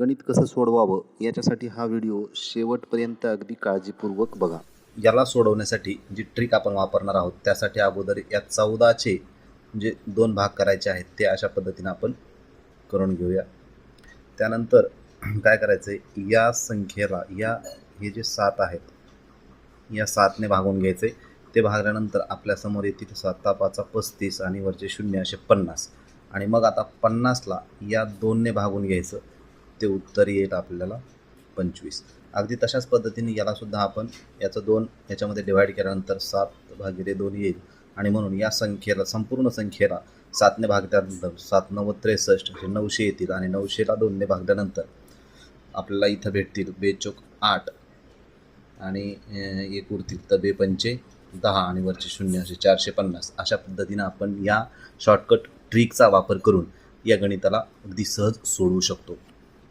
गणित कसं सोडवावं याच्यासाठी हा व्हिडिओ शेवटपर्यंत अगदी काळजीपूर्वक बघा. याला सोडवण्यासाठी जी ट्रिक आपण वापरणार आहोत त्यासाठी अगोदर या 14चे जे 2 भाग करायचे आहेत ते अशा पद्धतीने आपण करून घेऊया. त्यानंतर काय करायचं आहे, या संख्येला हे जे 7 आहेत या 7ने भागून घ्यायचे. ते भागल्यानंतर आपल्यासमोर येतील 7 5 35 आणि वरचे 0 असे 50 आणि मग आता 50ला या 2ने भागून घ्यायचं. ते उत्तर येईल आपल्याला 25. अगदी तशाच पद्धतीने यालासुद्धा आपण याचं 2 याच्यामध्ये डिवाईड केल्यानंतर 7/2 येईल आणि म्हणून या संख्येला संपूर्ण संख्येला 7ने भागल्यानंतर 7 9 63 हे 900 येतील आणि 900ला 2ने भागल्यानंतर आपल्याला इथं भेटतील 2 चोक 8 आणि 1 उरतील तर 2 पंचे 10 आणि वरचे 0 असे 450. अशा पद्धतीनं आपण या शॉर्टकट ट्रिकचा वापर करून या गणिताला अगदी सहज सोडवू शकतो.